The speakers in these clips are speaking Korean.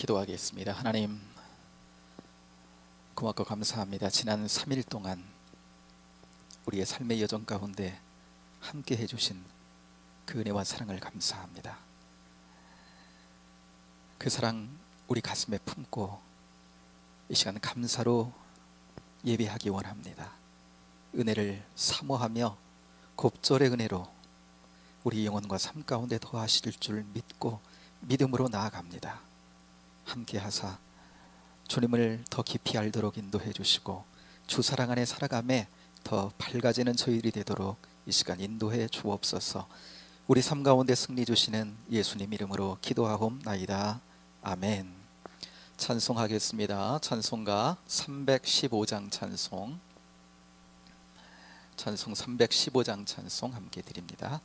기도하겠습니다. 하나님, 고맙고 감사합니다. 지난 3일 동안 우리의 삶의 여정 가운데 함께 해주신 그 은혜와 사랑을 감사합니다. 그 사랑 우리 가슴에 품고 이 시간 감사로 예배하기 원합니다. 은혜를 사모하며 곱절의 은혜로 우리 영혼과 삶 가운데 더하실 줄 믿고 믿음으로 나아갑니다. 함께 하사 주님을 더 깊이 알도록 인도해 주시고 주 사랑 안에 살아감에 더 밝아지는 저희들이 되도록 이 시간 인도해 주옵소서. 우리 삶 가운데 승리 주시는 예수님 이름으로 기도하옵나이다. 아멘. 찬송하겠습니다. 찬송가 315장 찬송 315장 찬송 함께 드립니다.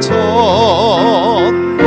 전보다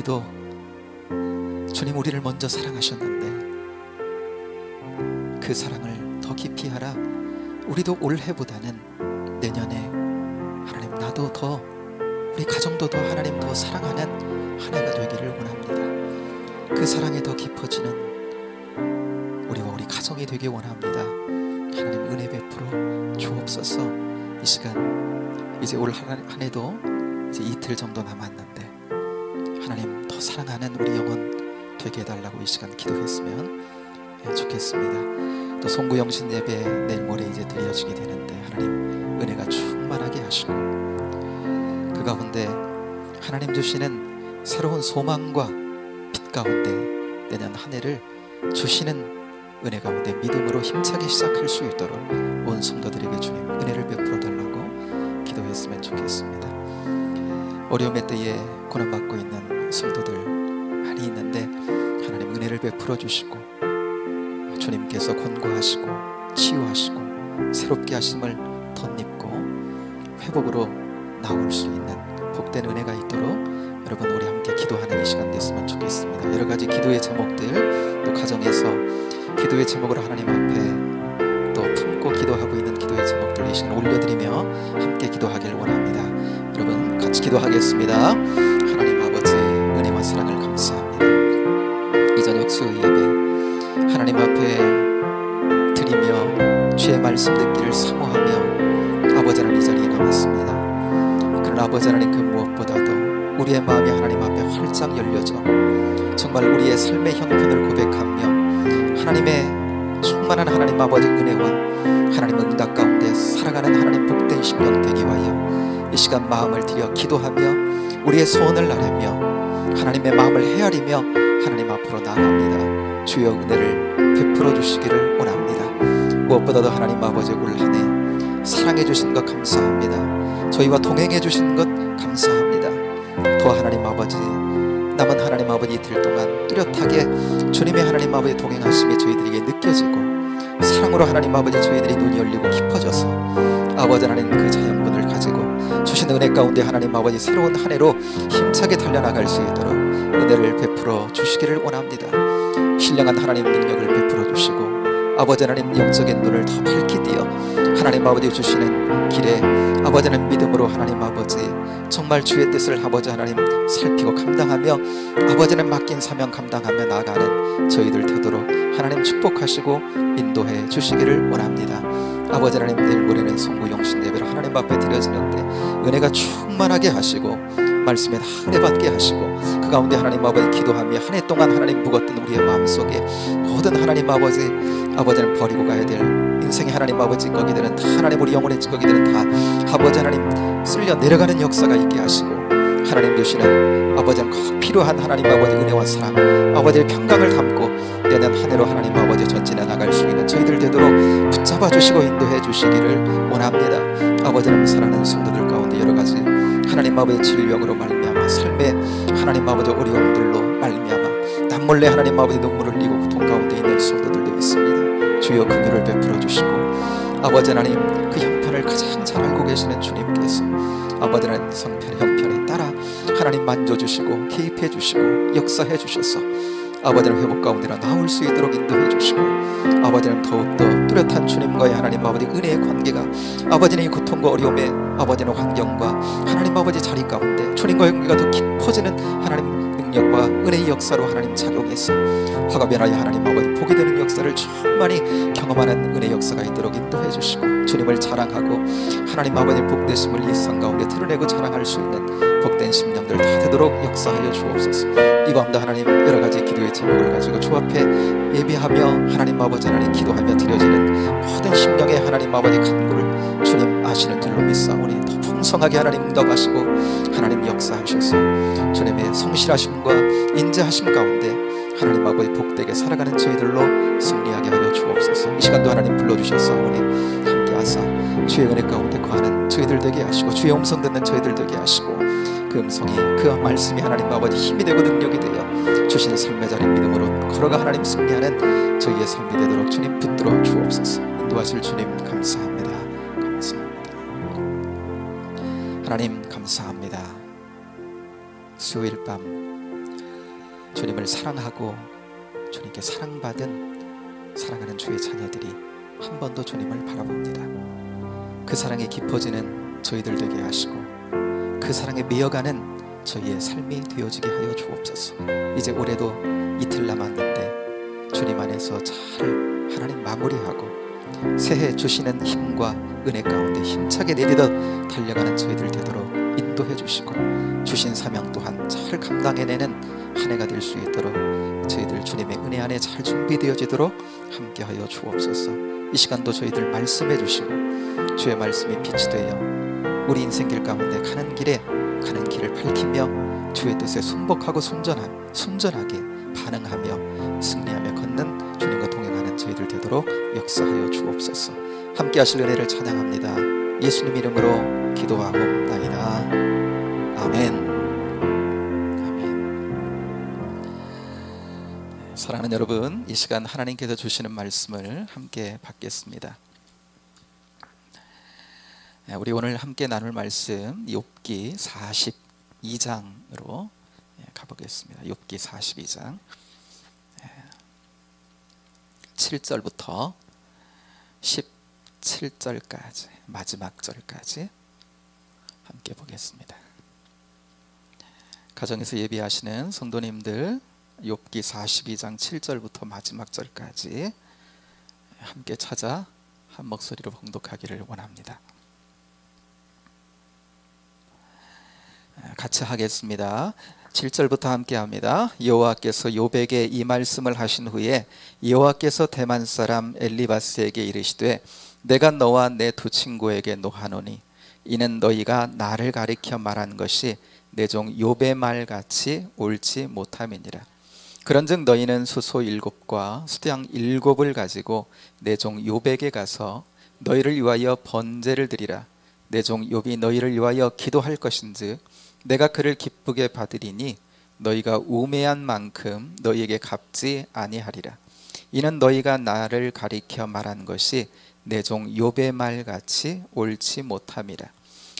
우리도 주님 우리를 먼저 사랑하셨는데 그 사랑을 더 깊이 하라. 우리도 올해보다는 내년에 하나님 나도 더 우리 가정도 더 하나님 더 사랑하는 한 해가 되기를 원합니다. 그 사랑이 더 깊어지는 우리와 우리 가정이 되길 원합니다. 하나님 은혜 베풀어 주옵소서. 이 시간 이제 올 한 해도 이제 이틀 정도 남았는데 하나님 더 사랑하는 우리 영혼 되게 해달라고 이 시간 기도했으면 좋겠습니다. 또 송구영신 예배 내일 모레 이제 드려지게 되는데 하나님 은혜가 충만하게 하시고 그 가운데 하나님 주시는 새로운 소망과 빛 가운데 내년 한 해를 주시는 은혜 가운데 믿음으로 힘차게 시작할 수 있도록 온 성도들에게 주님 은혜를 베풀어 달라고 기도했으면 좋겠습니다. 어려움의 때에 고난받고 있는 성도들 많이 있는데 하나님 은혜를 베풀어 주시고 주님께서 권고하시고 치유하시고 새롭게 하심을 덧입고 회복으로 나올 수 있는 복된 은혜가 있도록 여러분 우리 함께 기도하는 이 시간 됐으면 좋겠습니다. 여러 가지 기도의 제목들 또 가정에서 기도의 제목으로 하나님 앞에 또 품고 기도하고 있는 기도의 제목들 이 시간 올려드리며 함께 기도하길 원합니다. 여러분 같이 기도하겠습니다. 하나님 아버지 은혜와 사랑을 감사합니다. 이 저녁 수요 예배 하나님 앞에 드리며 주의 말씀 듣기를 사모하며 아버지 하나님 이 자리에 나왔습니다. 그러나 아버지 하나님 그 무엇보다도 우리의 마음이 하나님 앞에 활짝 열려져 정말 우리의 삶의 형편을 고백하며 하나님의 충만한 하나님 아버지 은혜와 하나님 응답 가운데 살아가는 하나님 복된 심령 되기 위하여 이 시간 마음을 들여 기도하며 우리의 소원을 나누며 하나님의 마음을 헤아리며 하나님 앞으로 나아갑니다. 주여 은혜를 베풀어 주시기를 원합니다. 무엇보다도 하나님 아버지 올 한 해 사랑해 주신 것 감사합니다. 저희와 동행해 주신 것 감사합니다. 더 하나님 아버지 남은 하나님 아버지 이틀 동안 뚜렷하게 주님의 하나님 아버지 동행하심이 저희들에게 느껴지고 사랑으로 하나님 아버지 저희들이 눈이 열리고 깊어져서 아버지 하나님 그 자연분을 가지고 주신 은혜 가운데 하나님 아버지 새로운 한 해로 힘차게 달려나갈 수 있도록 은혜를 베풀어 주시기를 원합니다. 신령한 하나님 능력을 베풀어 주시고 아버지 하나님 영적인 눈을 더 밝히 띄어 하나님 아버지 주시는 길에 아버지 하나님 믿음으로 하나님 아버지 정말 주의 뜻을 아버지 하나님 살피고 감당하며 아버지 하나님 맡긴 사명 감당하며 나아가는 저희들 되도록 하나님 축복하시고 인도해 주시기를 원합니다. 아버지 하나님 내일 모레는 송구 영신 예배로 하나님 앞에 드려지는데 은혜가 충만하게 하시고 말씀에 다 은혜 받게 하시고 그 가운데 하나님 아버지 기도하며 한 해 동안 하나님 묵었던 우리의 마음속에 모든 하나님 아버지 아버지는 버리고 가야 될 인생의 하나님 아버지 찌꺼기들은 다 하나님 우리 영혼의 찌꺼기들은 다 아버지 하나님 쓸려 내려가는 역사가 있게 하시고 하나님 주시는 아버지는 꼭 필요한 하나님 아버지 은혜와 사랑 아버지의 평강을 담고 내년 한 해로 하나님 아버지 전진해 나갈 수 있는 저희들 되도록 붙잡아 주시고 인도해 주시기를 원합니다. 아버지는 사랑하는 성도들 가운데 여러 가지 하나님 아버지의 질병으로 말미암아 삶의 하나님 아버지 어려움들로 말미암아 남몰래 하나님 아버지 눈물을 흘리고 고통 가운데 있는 성도들도 있습니다. 주여 긍휼을 베풀어 주시고 아버지 하나님 그 형편을 가장 잘 알고 계시는 주님께서 아버지 하나님 형편에 따라 하나님 만져주시고 개입해 주시고 역사해 주셔서 아버지는 회복 가운데로 나올 수 있도록 인도해 주시고 아버지는 더욱더 뚜렷한 주님과의 하나님 아버지 은혜의 관계가 아버지는 이 고통과 어려움의 아버지는 환경과 하나님 아버지 자리 가운데 주님과의 관계가 더 깊어지는 하나님 능력과 은혜의 역사로 하나님 작용해서 화가 변하여 하나님 아버지 보게 되는 역사를 충만히 경험하는 은혜의 역사가 있도록 인도해 주시고 주님을 자랑하고 하나님 아버지 복되심을 이 세상 가운데 드러내고 자랑할 수 있는 복된 심령들 다 되도록 역사하여 주옵소서. 이 밤도 하나님 여러 가지 기도의 제목을 가지고 주 앞에 예배하며 하나님 아버지 하나님 기도하며 드려지는 모든 심령의 하나님 아버지 간구를 주님 아시는 줄로 믿사오니 더 풍성하게 하나님 응답하시고 하나님 역사하셔서 주님의 성실하심과 인자하심 가운데 하나님 아버지 복되게 살아가는 저희들로 승리하게 하여 주옵소서. 이 시간도 하나님 불러주셨사오니 함께하사 주의 은혜 가운데 거하는 저희들 되게 하시고 주의 음성 듣는 저희들 되게 하시고 그 음성이 그 말씀이 하나님 아버지 힘이 되고 능력이 되어 주신 삶의 자리 믿음으로 걸어가 하나님 승리하는 저희의 삶이 되도록 주님 붙들어 주옵소서. 인도하실 주님 감사합니다. 감사합니다. 하나님 감사합니다. 수요일 밤 주님을 사랑하고 주님께 사랑하는 주의 자녀들이 한 번 더 주님을 바라봅니다. 그 사랑이 깊어지는 저희들 되게 하시고 그 사랑에 미어가는 저희의 삶이 되어지게 하여 주옵소서. 이제 올해도 이틀 남았는데 주님 안에서 잘 하나님 마무리하고 새해 주시는 힘과 은혜 가운데 힘차게 내딛어 달려가는 저희들 되도록 인도해 주시고 주신 사명 또한 잘 감당해내는 한 해가 될 수 있도록 저희들 주님의 은혜 안에 잘 준비되어지도록 함께하여 주옵소서. 이 시간도 저희들 말씀해 주시고 주의 말씀이 빛이 되어 우리 인생길 가운데 가는 길을 밝히며 주의 뜻에 순복하고 순전하게 반응하며 승리하며 걷는 주님과 동행하는 저희들 되도록 역사하여 주옵소서. 함께 하실 은혜를 찬양합니다. 예수님 이름으로 기도하옵나이다. 아멘. 사랑하는 여러분, 이 시간 하나님께서 주시는 말씀을 함께 받겠습니다. 우리 오늘 함께 나눌 말씀 욥기 42장으로 가보겠습니다. 욥기 42장 7절부터 17절까지 마지막 절까지 함께 보겠습니다. 가정에서 예비하시는 성도님들 욥기 42장 7절부터 마지막 절까지 함께 찾아 한 목소리로 봉독하기를 원합니다. 같이 하겠습니다. 7절부터 함께 합니다. 여호와께서 욥에게 이 말씀을 하신 후에 여호와께서 대만 사람 엘리바스에게 이르시되 내가 너와 내 두 친구에게 노하노니 이는 너희가 나를 가리켜 말한 것이 내 종 욥의 말같이 옳지 못함이니라. 그런즉 너희는 수소 7과 수양 7을 가지고 내 종 욥에게 가서 너희를 위하여 번제를 드리라. 내 종 욥이 너희를 위하여 기도할 것인즉 내가 그를 기쁘게 받으리니 너희가 우매한 만큼 너희에게 갚지 아니하리라. 이는 너희가 나를 가리켜 말한 것이 내 종 욥의 말같이 옳지 못함이라.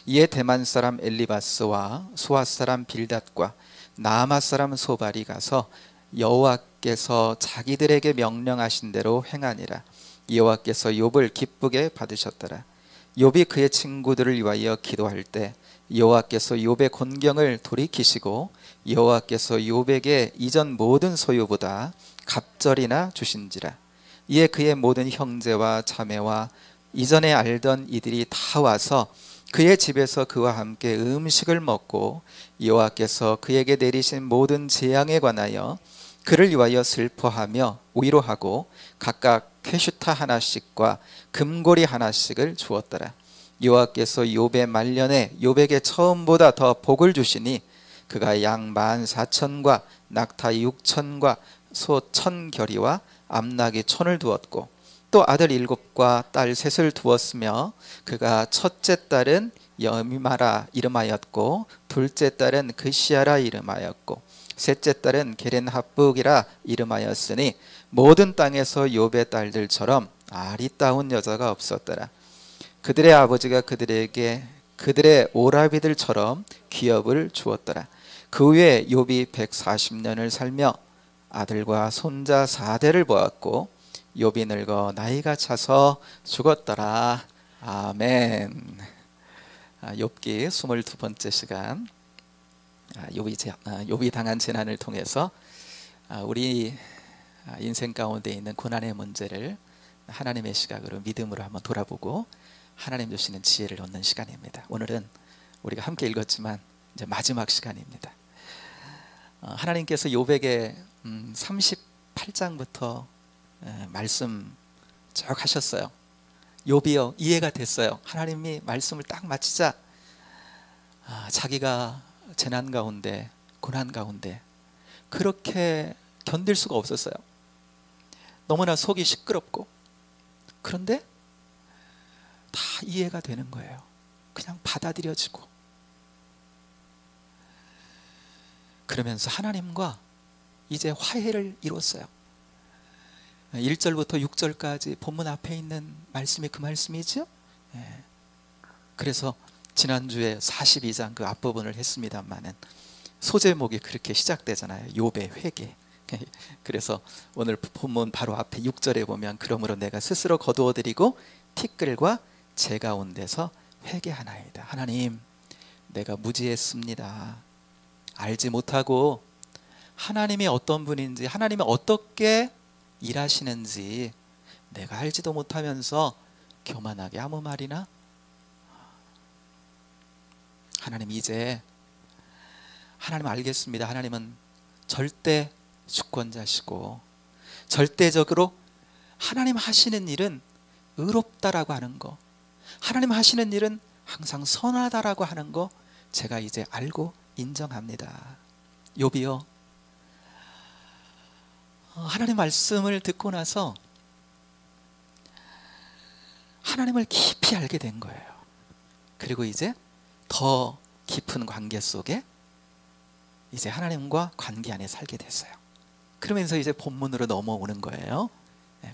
이에 대만 사람 엘리바스와 수아 사람 빌닷과 나아마 사람 소발이 가서 여호와께서 자기들에게 명령하신 대로 행하니라. 여호와께서 욥을 기쁘게 받으셨더라. 욥이 그의 친구들을 위하여 기도할 때 여호와께서 욥의 곤경을 돌이키시고 여호와께서 욥에게 이전 모든 소유보다 갑절이나 주신지라. 이에 그의 모든 형제와 자매와 이전에 알던 이들이 다 와서 그의 집에서 그와 함께 음식을 먹고 여호와께서 그에게 내리신 모든 재앙에 관하여 그를 위하여 슬퍼하며 위로하고 각각 쾌슈타 하나씩과 금고리 하나씩을 주었더라. 여호와께서 욥의 말년에 욥에게 처음보다 더 복을 주시니 그가 양 14,000과 낙타 6,000과 소 1,000결이와 암나귀 1,000을 두었고 또 아들 7과 딸 3을 두었으며 그가 첫째 딸은 여미마라 이름하였고 둘째 딸은 그시아라 이름하였고 셋째 딸은 게렌하북이라 이름하였으니 모든 땅에서 욥의 딸들처럼 아리따운 여자가 없었더라. 그들의 아버지가 그들에게 그들의 오라비들처럼 기업을 주었더라. 그 후에 욥이 140년을 살며 아들과 손자 4대를 보았고 욥이 늙어 나이가 차서 죽었더라. 아멘. 욥기 22번째 시간. 욥이 당한 재난을 통해서 우리 인생 가운데 있는 고난의 문제를 하나님의 시각으로 믿음으로 한번 돌아보고 하나님 주시는 지혜를 얻는 시간입니다. 오늘은 우리가 함께 읽었지만 이제 마지막 시간입니다. 하나님께서 욥에게 38장부터 말씀 쭉 하셨어요. 욥이요 이해가 됐어요. 하나님이 말씀을 딱 마치자 자기가 재난 가운데 고난 가운데 그렇게 견딜 수가 없었어요. 너무나 속이 시끄럽고 그런데 다 이해가 되는 거예요. 그냥 받아들여지고 그러면서 하나님과 이제 화해를 이뤘어요. 1절부터 6절까지 본문 앞에 있는 말씀이 그 말씀이죠. 그래서 지난주에 42장 그 앞부분을 했습니다만은 소제목이 그렇게 시작되잖아요. 욥의 회개. 그래서 오늘 본문 바로 앞에 6절에 보면 그러므로 내가 스스로 거두어드리고 티끌과 재 가운데서 회개하나이다. 하나님, 내가 무지했습니다. 알지 못하고 하나님이 어떤 분인지, 하나님이 어떻게 일하시는지 내가 알지도 못하면서 교만하게 아무 말이나. 하나님, 이제 하나님 알겠습니다. 하나님은 절대 주권자시고 절대적으로 하나님 하시는 일은 의롭다라고 하는 거, 하나님 하시는 일은 항상 선하다라고 하는 거 제가 이제 알고 인정합니다. 욥이요, 하나님 말씀을 듣고 나서 하나님을 깊이 알게 된 거예요. 그리고 이제 더 깊은 관계 속에 이제 하나님과 관계 안에 살게 됐어요. 그러면서 이제 본문으로 넘어오는 거예요.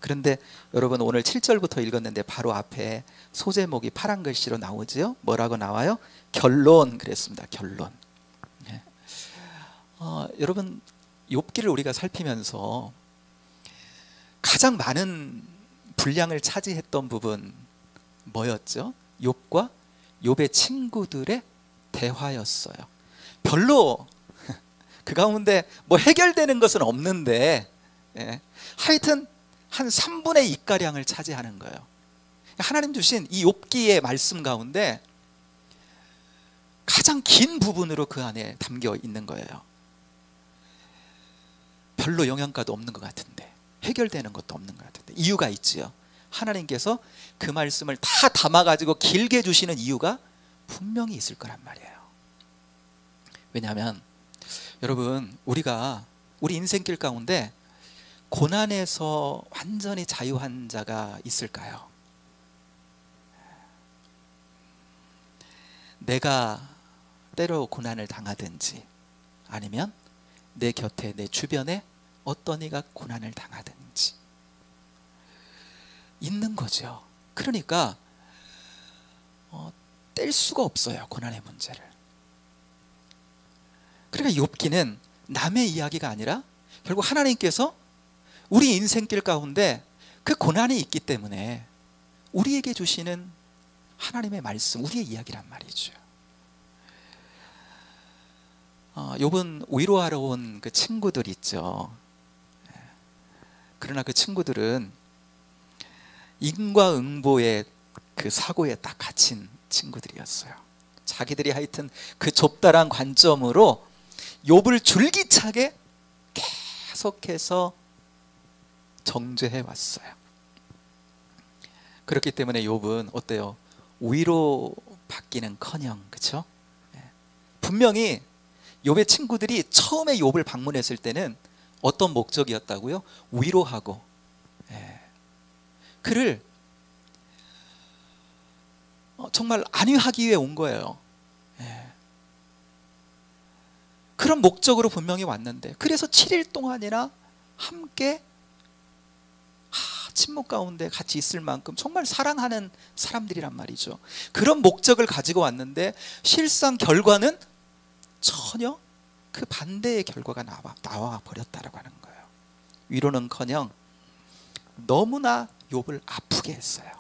그런데 여러분, 오늘 7절부터 읽었는데 바로 앞에 소제목이 파란 글씨로 나오죠. 뭐라고 나와요? 결론. 그랬습니다. 결론. 여러분, 욥기를 우리가 살피면서 가장 많은 분량을 차지했던 부분 뭐였죠? 욥과 욥의 친구들의 대화였어요. 별로 그 가운데 뭐 해결되는 것은 없는데, 하여튼 한 3분의 2가량을 차지하는 거예요. 하나님 주신 이 욥기의 말씀 가운데 가장 긴 부분으로 그 안에 담겨 있는 거예요. 별로 영양가도 없는 것 같은데, 해결되는 것도 없는 것 같은데, 이유가 있지요. 하나님께서 그 말씀을 다 담아가지고 길게 주시는 이유가 분명히 있을 거란 말이에요. 왜냐하면 여러분, 우리 인생길 가운데 고난에서 완전히 자유한 자가 있을까요? 내가 때로 고난을 당하든지, 아니면 내 곁에, 내 주변에 어떤 이가 고난을 당하든지 있는 거죠. 그러니까 뗄 수가 없어요, 고난의 문제를. 그러니까 욥기는 남의 이야기가 아니라 결국 하나님께서 우리 인생길 가운데 그 고난이 있기 때문에 우리에게 주시는 하나님의 말씀, 우리의 이야기란 말이죠. 욥은 위로하러 온 그 친구들 있죠. 그러나 그 친구들은 인과응보의 그 사고에 딱 갇힌 친구들이었어요. 자기들이 하여튼 그 좁다란 관점으로 욥을 줄기차게 계속해서 정죄해 왔어요. 그렇기 때문에 욥은 어때요? 위로 받기는커녕, 그렇죠? 분명히 욥의 친구들이 처음에 욥을 방문했을 때는 어떤 목적이었다고요? 위로하고, 그를 정말 안위하기 위해 온 거예요. 그런 목적으로 분명히 왔는데, 그래서 7일 동안이나 함께 침묵 가운데 같이 있을 만큼 정말 사랑하는 사람들이란 말이죠. 그런 목적을 가지고 왔는데 실상 결과는 전혀 그 반대의 결과가 나와 버렸다라고 하는 거예요. 위로는커녕 너무나 욥을 아프게 했어요.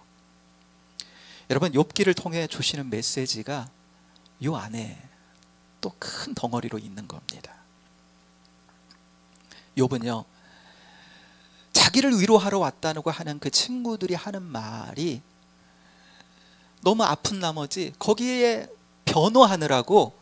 여러분, 욥기를 통해 주시는 메시지가 이 안에 또 큰 덩어리로 있는 겁니다. 욥은요, 자기를 위로하러 왔다고 하는 그 친구들이 하는 말이 너무 아픈 나머지 거기에 변호하느라고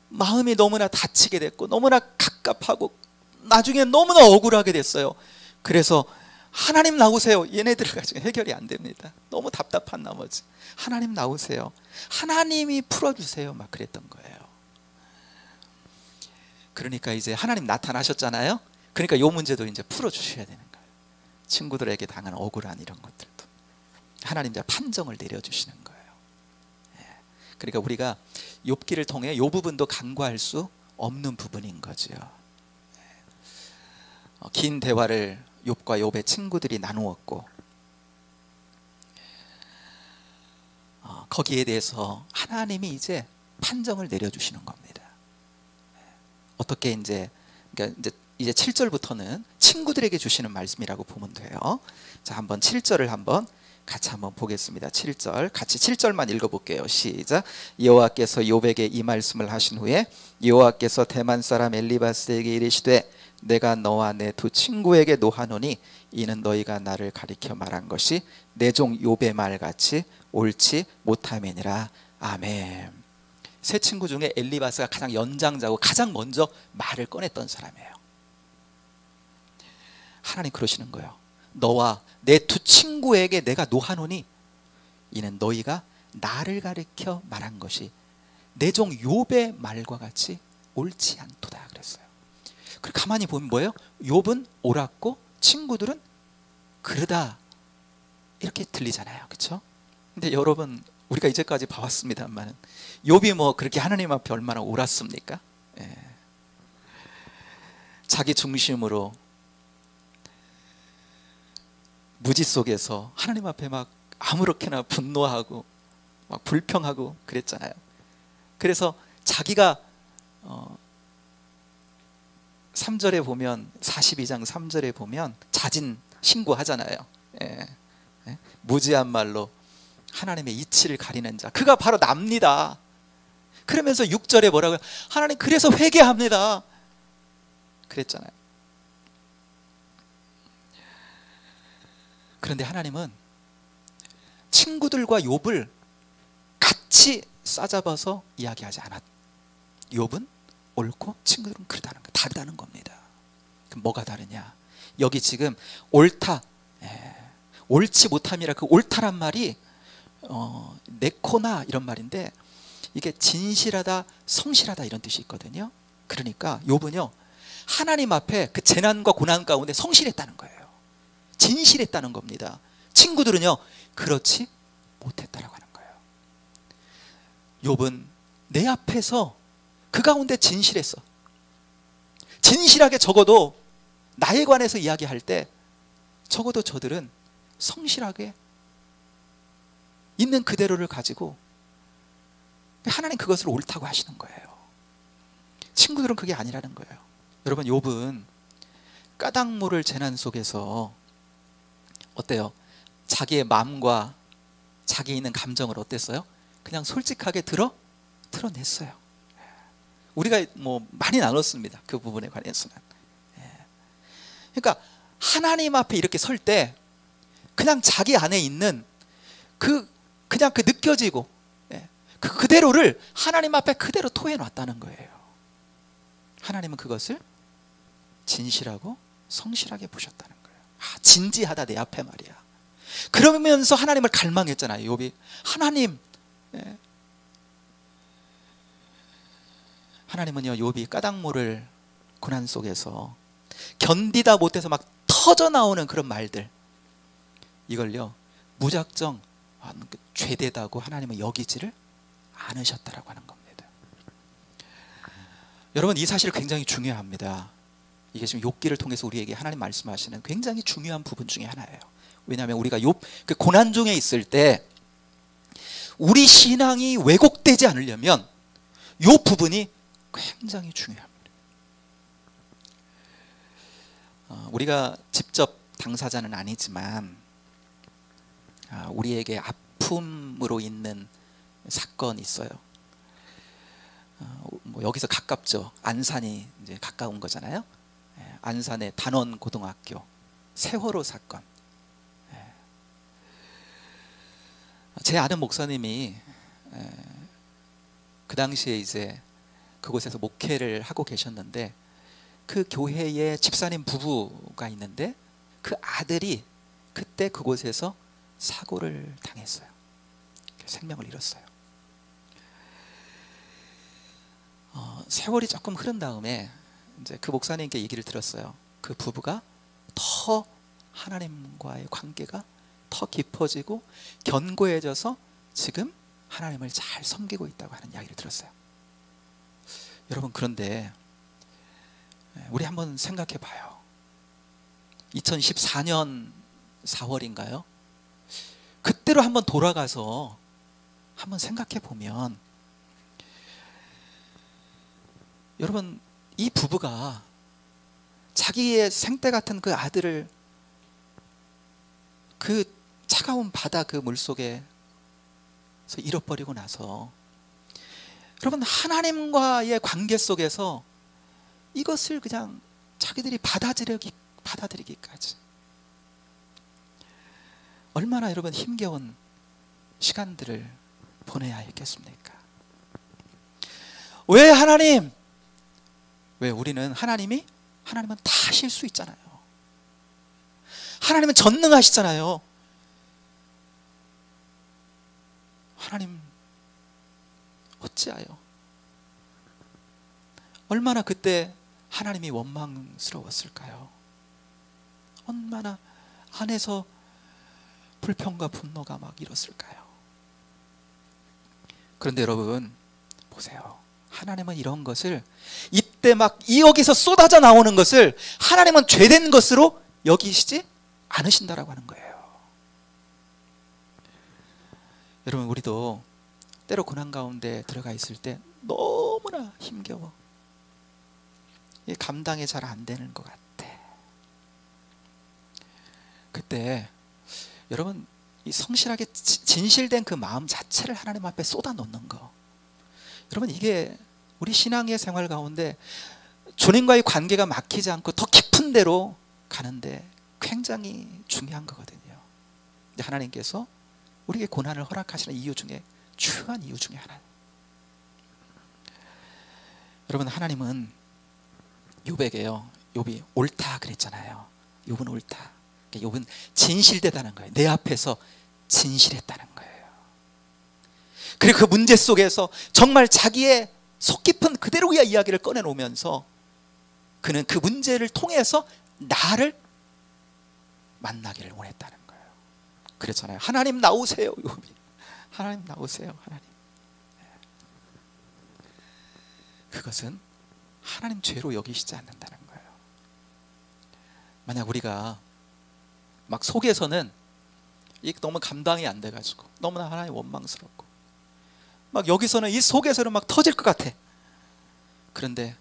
마음이 너무나 다치게 됐고, 너무나 갑갑하고 나중에 너무나 억울하게 됐어요. 그래서 하나님 나오세요. 얘네들 가지고 해결이 안 됩니다. 너무 답답한 나머지 하나님 나오세요. 하나님이 풀어주세요. 막 그랬던 거예요. 그러니까 이제 하나님 나타나셨잖아요. 그러니까 이 문제도 이제 풀어주셔야 되는 거예요. 친구들에게 당한 억울한 이런 것들도 하나님 이제 판정을 내려주시는 거예요. 그러니까 우리가 욥기를 통해 이 부분도 간과할 수 없는 부분인 거죠. 긴 대화를 욥과 욥의 친구들이 나누었고, 거기에 대해서 하나님이 이제 판정을 내려주시는 겁니다. 어떻게 그러니까 이제 7절부터는 친구들에게 주시는 말씀이라고 보면 돼요. 자, 한번 7절을 한번 같이 한번 보겠습니다. 7절 같이 7절만 읽어볼게요. 시작. 여호와께서 욥에게 이 말씀을 하신 후에 여호와께서 대만 사람 엘리바스에게 이르시되 내가 너와 내 두 친구에게 노하노니 이는 너희가 나를 가리켜 말한 것이 내 종 욥의 말같이 옳지 못함이니라. 아멘. 세 친구 중에 엘리바스가 가장 연장자고 가장 먼저 말을 꺼냈던 사람이에요. 하나님 그러시는 거예요. 너와 내 두 친구에게 내가 노하노니 이는 너희가 나를 가리켜 말한 것이 내 종 욥의 말과 같이 옳지 않도다 그랬어요. 그리고 가만히 보면 뭐예요? 욥은 옳았고 친구들은 그러다 이렇게 들리잖아요. 그렇죠? 근데 여러분 우리가 이제까지 봐왔습니다만 욥이 뭐 그렇게 하나님 앞에 얼마나 옳았습니까? 예. 자기 중심으로 무지 속에서 하나님 앞에 막 아무렇게나 분노하고 막 불평하고 그랬잖아요. 그래서 자기가 3절에 보면 42장 3절에 보면 자진 신고하잖아요. 예. 예. 무지한 말로 하나님의 이치를 가리는 자 그가 바로 납니다. 그러면서 6절에 뭐라고요? 하나님 그래서 회개합니다 그랬잖아요. 그런데 하나님은 친구들과 욥을 같이 싸잡아서 이야기하지 않았. 욥은 옳고 친구들은 그렇다는 거, 다르다는 겁니다. 그럼 뭐가 다르냐? 여기 지금 옳다, 옳지 못함이라 그 옳다란 말이 네코나 이런 말인데 이게 진실하다, 성실하다 이런 뜻이 있거든요. 그러니까 욥은요 하나님 앞에 그 재난과 고난 가운데 성실했다는 거예요. 진실했다는 겁니다. 친구들은요 그렇지 못했다라고 하는 거예요. 욥은 내 앞에서 그 가운데 진실했어. 진실하게 적어도 나에 관해서 이야기할 때 적어도 저들은 성실하게 있는 그대로를 가지고 하나님 그것을 옳다고 하시는 거예요. 친구들은 그게 아니라는 거예요. 여러분 욥은 까닭 모를 재난 속에서 어때요? 자기의 마음과 자기 있는 감정을 어땠어요? 그냥 솔직하게 드러냈어요. 우리가 뭐 많이 나눴습니다. 그 부분에 관해서는. 그러니까 하나님 앞에 이렇게 설 때 그냥 자기 안에 있는 그냥 그 느껴지고 그대로를 하나님 앞에 그대로 토해 놨다는 거예요. 하나님은 그것을 진실하고 성실하게 보셨다는 거예요. 진지하다 내 앞에 말이야. 그러면서 하나님을 갈망했잖아요. 욥이 하나님, 하나님은요 욥이 까닭모를 고난 속에서 견디다 못해서 막 터져 나오는 그런 말들 이걸요 무작정 죄되다고 하나님은 여기지를 않으셨다라고 하는 겁니다. 여러분 이 사실 굉장히 중요합니다. 이게 지금 욥기를 통해서 우리에게 하나님 말씀하시는 굉장히 중요한 부분 중에 하나예요. 왜냐하면 우리가 욥 그 고난 중에 있을 때 우리 신앙이 왜곡되지 않으려면 이 부분이 굉장히 중요합니다. 우리가 직접 당사자는 아니지만 우리에게 아픔으로 있는 사건이 있어요. 뭐 여기서 가깝죠. 안산이 이제 가까운 거잖아요. 안산의 단원고등학교 세월호 사건. 제 아는 목사님이 그 당시에 이제 그곳에서 목회를 하고 계셨는데 그 교회에 집사님 부부가 있는데 그 아들이 그때 그곳에서 사고를 당했어요. 생명을 잃었어요. 세월이 조금 흐른 다음에 이제 그 목사님께 얘기를 들었어요. 그 부부가 더 하나님과의 관계가 더 깊어지고 견고해져서 지금 하나님을 잘 섬기고 있다고 하는 이야기를 들었어요. 여러분 그런데 우리 한번 생각해 봐요. 2014년 4월인가요? 그때로 한번 돌아가서 한번 생각해 보면 여러분 이 부부가 자기의 생때 같은 그 아들을 그 차가운 바다 그 물속에서 잃어버리고 나서, 여러분, 하나님과의 관계 속에서 이것을 그냥 자기들이 받아들이기까지 얼마나 여러분 힘겨운 시간들을 보내야 했겠습니까? 왜 하나님? 왜 우리는 하나님은 다 하실 수 있잖아요. 하나님은 전능하시잖아요. 하나님 어찌하여? 얼마나 그때 하나님이 원망스러웠을까요? 얼마나 안에서 불평과 분노가 막 일었을까요? 그런데 여러분 보세요. 하나님은 이런 것을, 이때 막 여기서 쏟아져 나오는 것을 하나님은 죄된 것으로 여기시지 않으신다라고 하는 거예요. 여러분, 우리도 때로 고난 가운데 들어가 있을 때 너무나 힘겨워. 감당이 잘 안 되는 것 같아. 그때 여러분, 이 성실하게 진실된 그 마음 자체를 하나님 앞에 쏟아 놓는 거, 여러분, 이게 우리 신앙의 생활 가운데 주님과의 관계가 막히지 않고 더 깊은 데로 가는데 굉장히 중요한 거거든요. 근데 하나님께서 우리에게 고난을 허락하시는 이유 중에 중요한 이유 중에 하나, 여러분, 하나님은 욥에게요, 욥이 옳다 그랬잖아요. 욥은 옳다, 욥은 진실되다는 거예요. 내 앞에서 진실했다는 거예요. 그리고 그 문제 속에서 정말 자기의 속 깊은 그대로의 이야기를 꺼내놓으면서 그는 그 문제를 통해서 나를 만나기를 원했다는 거예요. 그랬잖아요. 하나님 나오세요, 욥이. 하나님 나오세요, 하나님. 그것은 하나님 죄로 여기시지 않는다는 거예요. 만약 우리가 막 속에서는 이게 너무 감당이 안 돼가지고 너무나 하나님 원망스럽고, 막 여기서는 이 속에서는 막 터질 것 같아. 그런데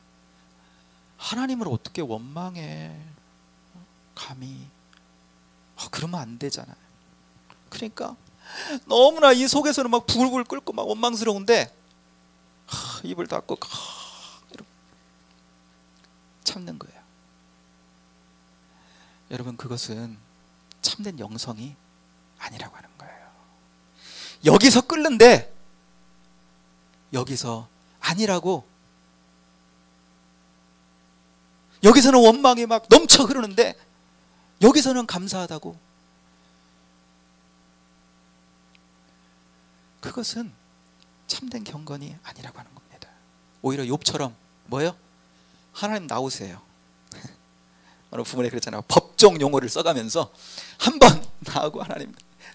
하나님을 어떻게 원망해? 감히. 그러면 안 되잖아요. 그러니까 너무나 이 속에서는 막 불불 끓고 막 원망스러운데 입을 닫고 이렇게 참는 거예요. 여러분, 그것은 참된 영성이 아니라고 하는 거예요. 여기서 끓는데 여기서 아니라고, 여기서는 원망이 막 넘쳐 흐르는데 여기서는 감사하다고, 그것은 참된 경건이 아니라고 하는 겁니다. 오히려 욥처럼 뭐예요? 하나님 나오세요. 어느 부모님 그랬잖아요. 법정 용어를 써가면서 한번 나하고, 하나님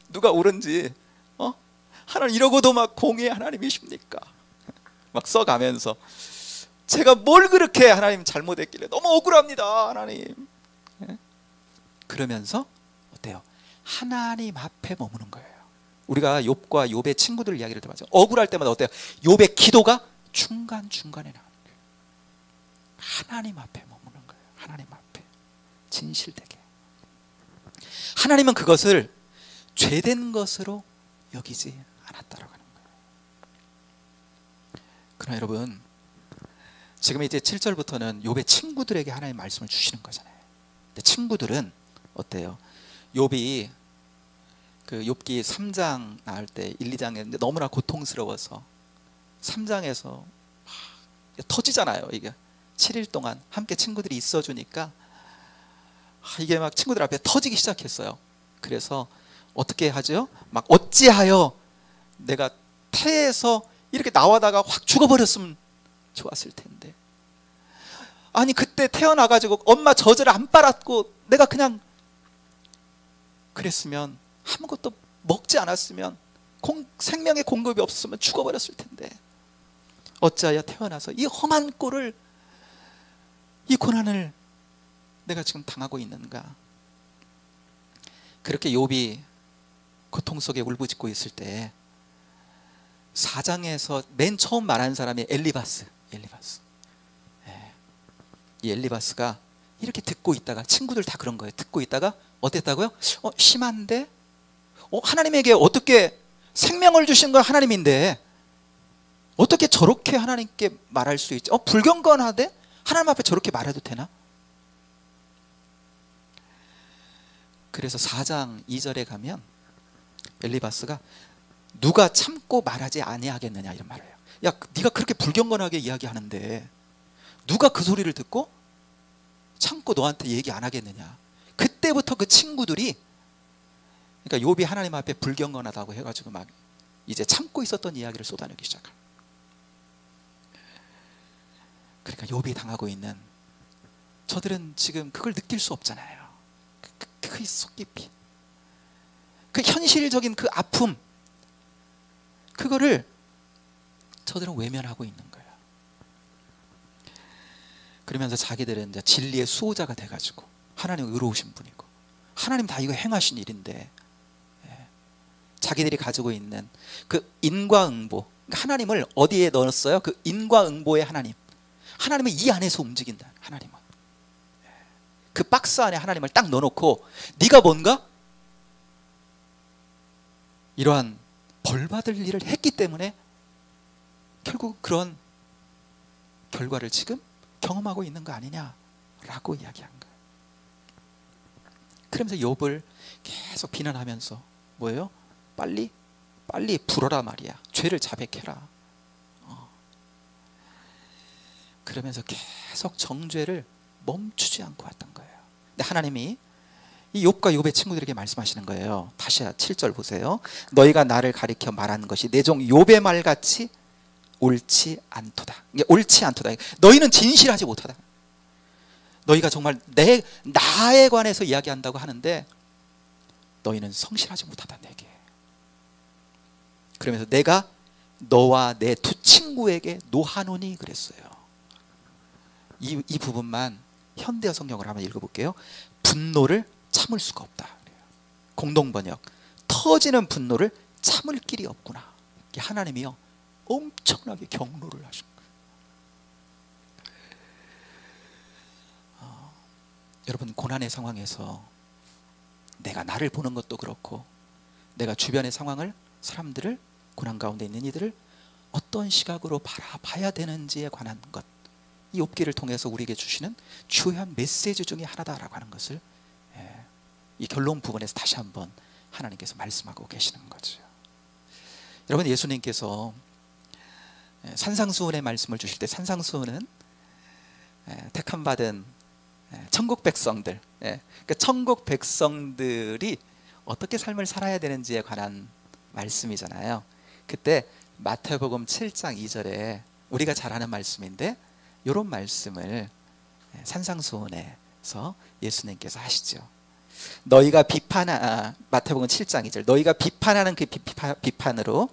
누가 옳은지, 하나님 이러고도 막 공의 하나님이십니까? 막 써가면서 제가 뭘 그렇게 하나님 잘못했길래 너무 억울합니다, 하나님. 그러면서 어때요? 하나님 앞에 머무는 거예요. 우리가 욥과 욥의 친구들 이야기를 들어봤죠. 억울할 때마다 어때요? 욥의 기도가 중간중간에 나오는 거예요. 하나님 앞에 머무는 거예요. 하나님 앞에 진실되게. 하나님은 그것을 죄된 것으로 여기지 않았다라고 하는 거예요. 그러나 여러분, 지금 이제 7절부터는 욥의 친구들에게 하나님 말씀을 주시는 거잖아요. 근데 친구들은 어때요? 욥이 그 욥기 3장 나올 때 1, 2장에 너무나 고통스러워서 3장에서 터지잖아요. 이게 7일 동안 함께 친구들이 있어주니까 이게 막 친구들 앞에 터지기 시작했어요. 그래서 어떻게 하죠? 막 어찌하여 내가 태에서 이렇게 나와다가 확 죽어버렸으면 좋았을 텐데, 아니 그때 태어나가지고 엄마 젖을 안 빨았고 내가 그냥 그랬으면, 아무것도 먹지 않았으면, 생명의 공급이 없었으면 죽어버렸을 텐데, 어찌하여 태어나서 이 험한 꼴을, 이 고난을 내가 지금 당하고 있는가. 그렇게 욥이 고통 속에 울부짖고 있을 때 4장에서 맨 처음 말한 사람이 엘리바스. 이 엘리바스가 이렇게 듣고 있다가, 친구들 다 그런 거예요. 듣고 있다가 어땠다고요? 심한데? 하나님에게 어떻게, 생명을 주신 건 하나님인데 어떻게 저렇게 하나님께 말할 수 있지? 불경건하대? 하나님 앞에 저렇게 말해도 되나? 그래서 4장 2절에 가면 엘리바스가 누가 참고 말하지 아니하겠느냐 이런 말을 해요. 야, 네가 그렇게 불경건하게 이야기하는데 누가 그 소리를 듣고 참고 너한테 얘기 안 하겠느냐. 그때부터 그 친구들이, 그러니까 욥이 하나님 앞에 불경건하다고 해가지고 막 이제 참고 있었던 이야기를 쏟아내기 시작해요. 그러니까 욥이 당하고 있는, 저들은 지금 그걸 느낄 수 없잖아요. 그 속 깊이, 그 현실적인 그 아픔, 그거를 저들은 외면하고 있는 거예요. 그러면서 자기들은 이제 진리의 수호자가 돼가지고 하나님 의로우신 분이고 하나님 다 이거 행하신 일인데, 자기들이 가지고 있는 그 인과응보, 하나님을 어디에 넣었어요? 그 인과응보의 하나님, 하나님은 이 안에서 움직인다. 하나님은 그 박스 안에 하나님을 딱 넣어놓고 네가 뭔가 이러한 벌받을 일을 했기 때문에 결국 그런 결과를 지금 경험하고 있는 거 아니냐라고 이야기한 거예요. 그러면서 욥을 계속 비난하면서 뭐예요? 빨리 불어라 말이야. 죄를 자백해라. 그러면서 계속 정죄를 멈추지 않고 왔던 거예요. 근데 하나님이 이 욥과 욥의 친구들에게 말씀하시는 거예요. 다시 7절 보세요. 너희가 나를 가리켜 말하는 것이 내 종 욥의 말같이 옳지 않도다. 이게 옳지 않도다. 너희는 진실하지 못하다. 너희가 정말 나에 관해서 이야기한다고 하는데 너희는 성실하지 못하다 내게. 그러면서 내가 너와 내 두 친구에게 노하노니 그랬어요. 이 부분만 현대어 성경을 한번 읽어볼게요. 분노를 참을 수가 없다. 공동번역, 터지는 분노를 참을 길이 없구나. 하나님이요 엄청나게 경로를 하신 거예요. 여러분, 고난의 상황에서 내가 나를 보는 것도 그렇고 내가 주변의 상황을, 사람들을, 고난 가운데 있는 이들을 어떤 시각으로 바라봐야 되는지에 관한 것, 이 욥기를 통해서 우리에게 주시는 주요한 메시지 중에 하나다라고 하는 것을 이 결론 부분에서 다시 한번 하나님께서 말씀하고 계시는 거죠. 여러분, 예수님께서 산상수훈의 말씀을 주실 때, 산상수훈은 택함 받은 천국 백성들, 그러니까 천국 백성들이 어떻게 삶을 살아야 되는지에 관한 말씀이잖아요. 그때 마태복음 7장 2절에 우리가 잘 아는 말씀인데, 이런 말씀을 산상수훈에서 예수님께서 하시죠. 너희가 마태복음 7장 2절, 너희가 비판하는 그 비판으로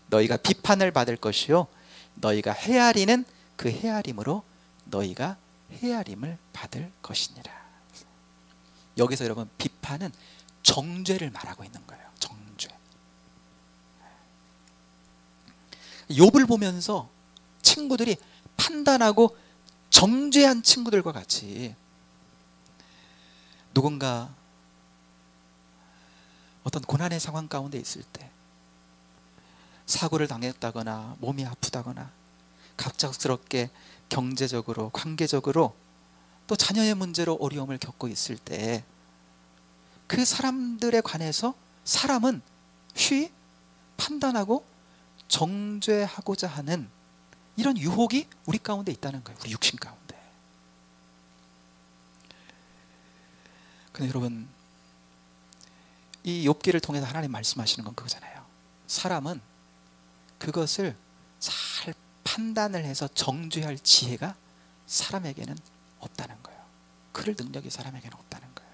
너희가 비판을 받을 것이요 너희가 헤아리는 그 헤아림으로 너희가 헤아림을 받을 것이니라. 여기서 여러분, 비판은 정죄를 말하고 있는 거예요. 정죄. 욥을 보면서 친구들이 판단하고 정죄한 친구들과 같이, 누군가 어떤 고난의 상황 가운데 있을 때, 사고를 당했다거나 몸이 아프다거나 갑작스럽게 경제적으로, 관계적으로, 또 자녀의 문제로 어려움을 겪고 있을 때 그 사람들에 관해서 사람은 쉬 판단하고 정죄하고자 하는 이런 유혹이 우리 가운데 있다는 거예요. 우리 육신 가운데. 근데 여러분, 이 욥기를 통해서 하나님 말씀하시는 건 그거잖아요. 사람은 그것을 잘 판단을 해서 정죄할 지혜가 사람에게는 없다는 거예요. 그럴 능력이 사람에게는 없다는 거예요.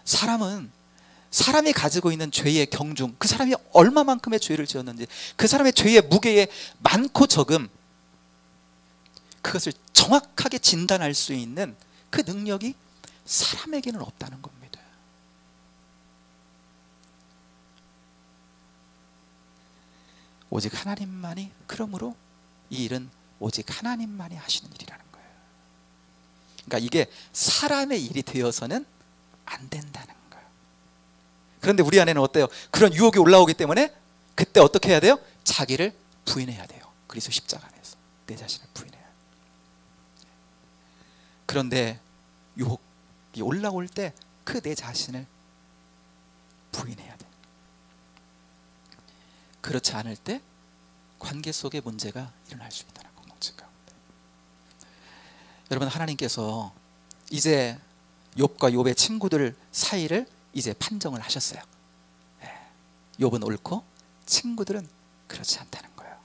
사람은 사람이 가지고 있는 죄의 경중, 그 사람이 얼마만큼의 죄를 지었는지, 그 사람의 죄의 무게의 많고 적음, 그것을 정확하게 진단할 수 있는 그 능력이 사람에게는 없다는 겁니다. 오직 하나님만이, 그러므로 이 일은 오직 하나님만이 하시는 일이라는 거예요. 그러니까 이게 사람의 일이 되어서는 안 된다는 거예요. 그런데 우리 안에는 어때요? 그런 유혹이 올라오기 때문에 그때 어떻게 해야 돼요? 자기를 부인해야 돼요. 그리스도 십자가 안에서 내 자신을 부인해야 돼요. 그런데 유혹이 올라올 때 그 내 자신을 부인해야 돼요. 그렇지 않을 때 관계 속에 문제가 일어날 수 있다는 공동체 가운데. 여러분, 하나님께서 이제 욥과 욥의 친구들 사이를 이제 판정을 하셨어요. 욥은 옳고 친구들은 그렇지 않다는 거예요.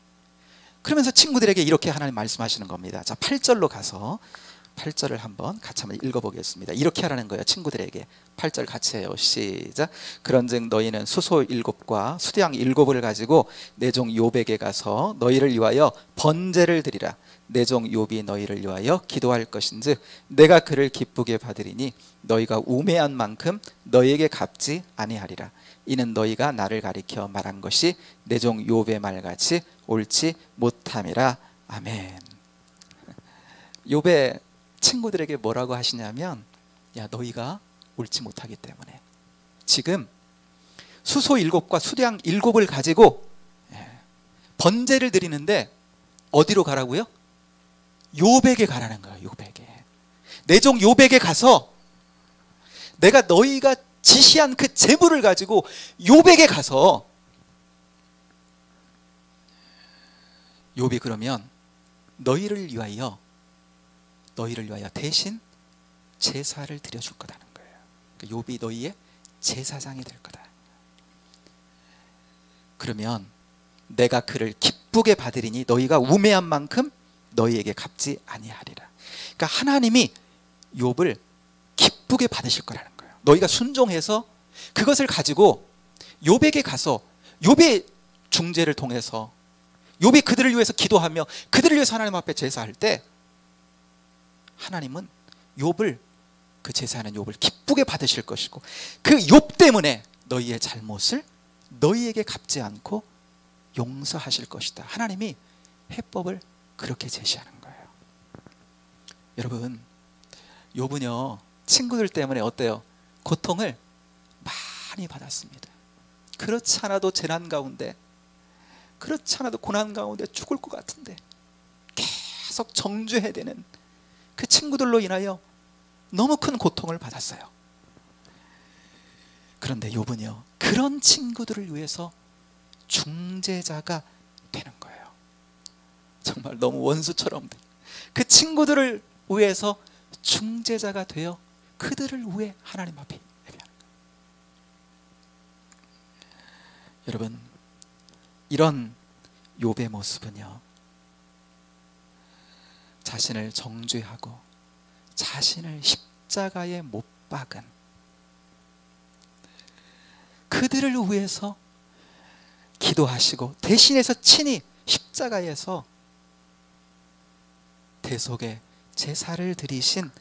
그러면서 친구들에게 이렇게 하나님 말씀하시는 겁니다. 자, 8절로 가서 8절을 같이 한번 읽어보겠습니다. 이렇게 하라는 거예요. 친구들에게 8절 같이 해요. 시작. 그런즉 너희는 수소 7과 수양 7을 가지고 내 종 욥에게 가서 너희를 위하여 번제를 드리라. 내 종 욥이 너희를 위하여 기도할 것인즉 내가 그를 기쁘게 받으리니 너희가 우매한 만큼 너희에게 갚지 아니하리라. 이는 너희가 나를 가리켜 말한 것이 내 종 욥의 말같이 옳지 못함이라. 아멘. 욥의 친구들에게 뭐라고 하시냐면, 야, 너희가 옳지 못하기 때문에 지금 수소 7과 수량 7을 가지고 번제를 드리는데 어디로 가라고요? 욥에게 가라는 거예요. 욥에게. 내 종 욥에게 가서 내가 너희가 지시한 그 제물을 가지고 욥에게 가서, 욥이 그러면 너희를 위하여 대신 제사를 드려줄 거다는 거예요. 그러니까 욥이 너희의 제사장이 될 거다. 그러면 내가 그를 기쁘게 받으리니 너희가 우매한 만큼 너희에게 갚지 아니하리라. 그러니까 하나님이 욥을 기쁘게 받으실 거라는 거예요. 너희가 순종해서 그것을 가지고 욥에게 가서 욥의 중재를 통해서 욥이 그들을 위해서 기도하며 그들을 위해서 하나님 앞에 제사할 때 하나님은 욥을, 그 제사하는 욥을 기쁘게 받으실 것이고 그 욥 때문에 너희의 잘못을 너희에게 갚지 않고 용서하실 것이다. 하나님이 해법을 그렇게 제시하는 거예요. 여러분, 욥은요 친구들 때문에 어때요? 고통을 많이 받았습니다. 그렇지 않아도 재난 가운데, 그렇지 않아도 고난 가운데 죽을 것 같은데 계속 정죄해야 되는 그 친구들로 인하여 너무 큰 고통을 받았어요. 그런데 욥은요 그런 친구들을 위해서 중재자가 되는 거예요. 정말 너무 원수처럼 그 친구들을 위해서 중재자가 되어 그들을 위해 하나님 앞에 예배하는 거예요. 여러분, 이런 욥의 모습은요 자신을 정죄하고 자신을 십자가에 못 박은 그들을 위해서 기도하시고 대신해서 친히 십자가에서 대속의 제사를 드리신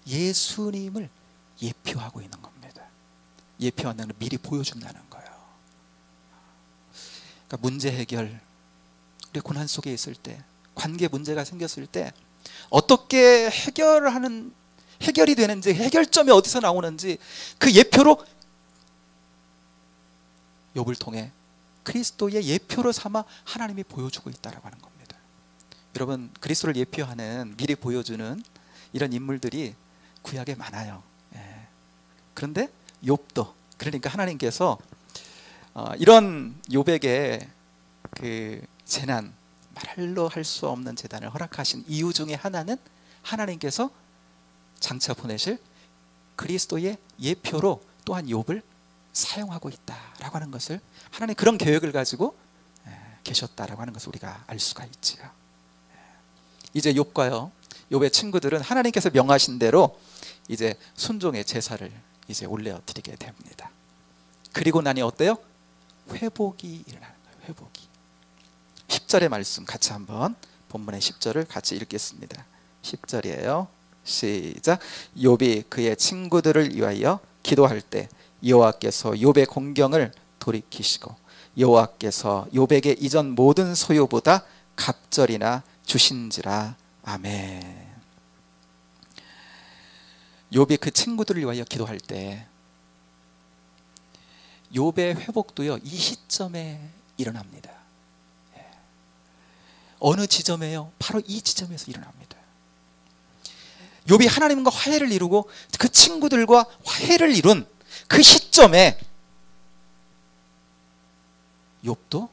예수님을 예표하고 있는 겁니다. 예표한다는 걸 미리 보여준다는 거예요. 그러니까 문제 해결, 우리 고난 속에 있을 때, 관계 문제가 생겼을 때 어떻게 해결이 되는지, 해결점이 어디서 나오는지 그 예표로 욥을 통해 그리스도의 예표로 삼아 하나님이 보여주고 있다라고 하는 겁니다. 여러분, 그리스도를 예표하는, 미리 보여주는 이런 인물들이 구약에 많아요. 그런데 욥도, 그러니까 하나님께서 이런 욥에게 그 재난, 말로 할 수 없는 재난을 허락하신 이유 중에 하나는 하나님께서 장차 보내실 그리스도의 예표로 또한 욥을 사용하고 있다라고 하는 것을, 하나님 그런 계획을 가지고 계셨다라고 하는 것을 우리가 알 수가 있지요. 이제 욥과요, 욥의 친구들은 하나님께서 명하신 대로 이제 순종의 제사를 이제 올려 드리게 됩니다. 그리고 나니 어때요? 회복이 일어나는 거예요. 회복이. 10절의 말씀 같이 한번, 본문의 10절을 같이 읽겠습니다. 10절이에요. 시작. 욥이 그의 친구들을 위하여 기도할 때 여호와께서 욥의 공경을 돌이키시고 여호와께서 욥에게 이전 모든 소유보다 갑절이나 주신지라. 아멘. 욥이 그 친구들을 위하여 기도할 때 욥의 회복도요 이 시점에 일어납니다. 어느 지점에요? 바로 이 지점에서 일어납니다. 욥이 하나님과 화해를 이루고 그 친구들과 화해를 이룬 그 시점에 욥도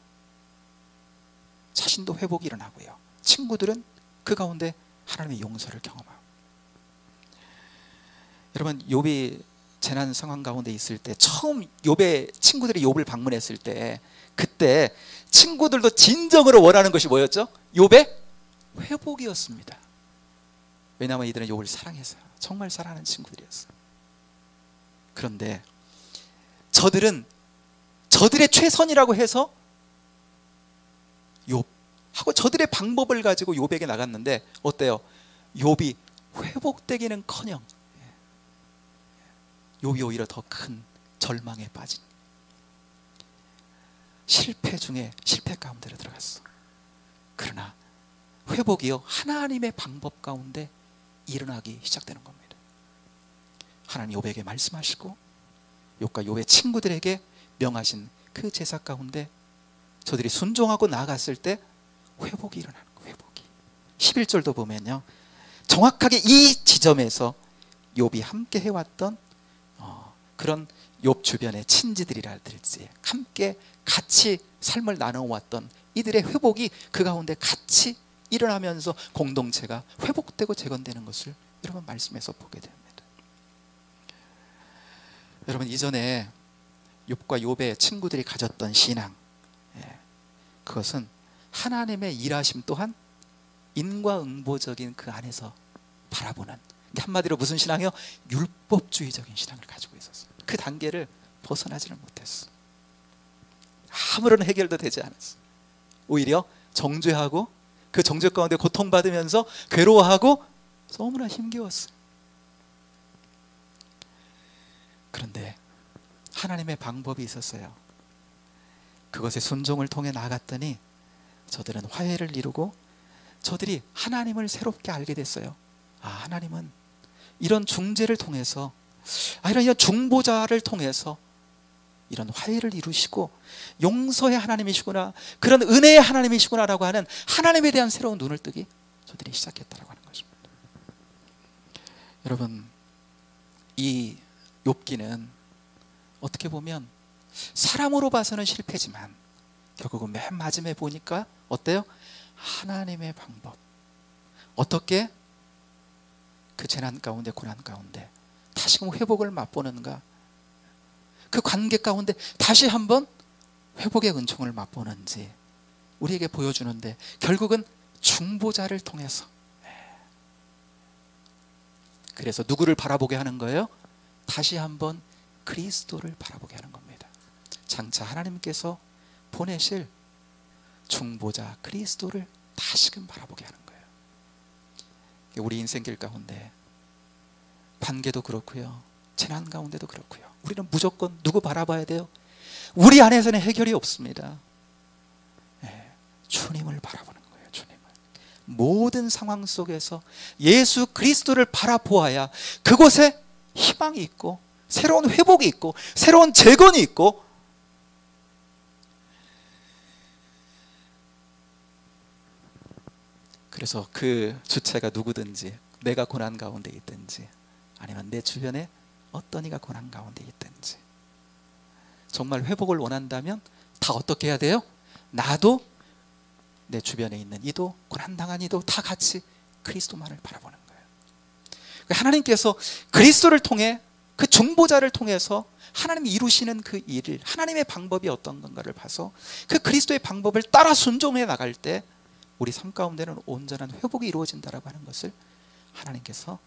자신도 회복이 일어나고요, 친구들은 그 가운데 하나님의 용서를 경험합니다. 여러분, 욥이 재난 상황 가운데 있을 때 처음 욥의 친구들이 욥을 방문했을 때 그때 친구들도 진정으로 원하는 것이 뭐였죠? 욥의 회복이었습니다. 왜냐하면 이들은 욥을 사랑해서, 정말 사랑하는 친구들이었어요. 그런데 저들은 저들의 최선이라고 해서 욥하고 저들의 방법을 가지고 욥에게 나갔는데 어때요? 욥이 회복되기는커녕 욥이 오히려 더 큰 절망에 빠진, 실패 중에 실패 가운데로 들어갔어. 그러나 회복이요 하나님의 방법 가운데 일어나기 시작되는 겁니다. 하나님 욥에게 말씀하시고 욥과 욥의 친구들에게 명하신 그 제사 가운데 저들이 순종하고 나아갔을 때 회복이 일어나는 거예요. 회복이. 11절도 보면요, 정확하게 이 지점에서 욥이 함께 해왔던 그런 욥 주변의 친지들이라든지 함께 같이 삶을 나눠왔던 이들의 회복이 그 가운데 같이 일어나면서 공동체가 회복되고 재건되는 것을 여러분 말씀에서 보게 됩니다. 여러분, 이전에 욥과 욥의 친구들이 가졌던 신앙, 그것은 하나님의 일하심 또한 인과응보적인 그 안에서 바라보는, 한마디로 무슨 신앙이요? 율법주의적인 신앙을 가지고 있었어요. 그 단계를 벗어나지를 못했어. 아무런 해결도 되지 않았어. 오히려 정죄하고 그 정죄 가운데 고통받으면서 괴로워하고 너무나 힘겨웠어요. 그런데 하나님의 방법이 있었어요. 그것의 순종을 통해 나아갔더니 저들은 화해를 이루고 저들이 하나님을 새롭게 알게 됐어요. 하나님은 이런 중재를 통해서, 이런 중보자를 통해서 이런 화해를 이루시고 용서의 하나님이시구나, 그런 은혜의 하나님이시구나라고 하는 하나님에 대한 새로운 눈을 뜨기 저들이 시작했다라고 하는 것입니다. 여러분, 이 욥기는 어떻게 보면 사람으로 봐서는 실패지만 결국은 맨 마지막에 보니까 어때요? 하나님의 방법, 어떻게 그 재난 가운데, 고난 가운데 다시금 회복을 맛보는가, 그 관계 가운데 다시 한번 회복의 은총을 맛보는지 우리에게 보여주는데, 결국은 중보자를 통해서, 그래서 누구를 바라보게 하는 거예요? 다시 한번 그리스도를 바라보게 하는 겁니다. 장차 하나님께서 보내실 중보자 그리스도를 다시금 바라보게 하는 거예요. 우리 인생길 가운데 관계도 그렇고요, 재난 가운데도 그렇고요, 우리는 무조건 누구 바라봐야 돼요? 우리 안에서는 해결이 없습니다. 주님을 바라보는 거예요. 주님을. 모든 상황 속에서 예수 그리스도를 바라보아야 그곳에 희망이 있고 새로운 회복이 있고 새로운 재건이 있고, 그래서 그 주체가 누구든지, 내가 고난 가운데 있든지 아니면 내 주변에 어떤 이가 고난 가운데 있든지, 정말 회복을 원한다면 다 어떻게 해야 돼요? 나도 내 주변에 있는 이도, 고난당한 이도 다 같이 그리스도만을 바라보는 거예요. 하나님께서 그리스도를 통해, 그 중보자를 통해서 하나님이 이루시는 그 일을, 하나님의 방법이 어떤 건가를 봐서 그 그리스도의 방법을 따라 순종해 나갈 때 우리 삶 가운데는 온전한 회복이 이루어진다라고 하는 것을 하나님께서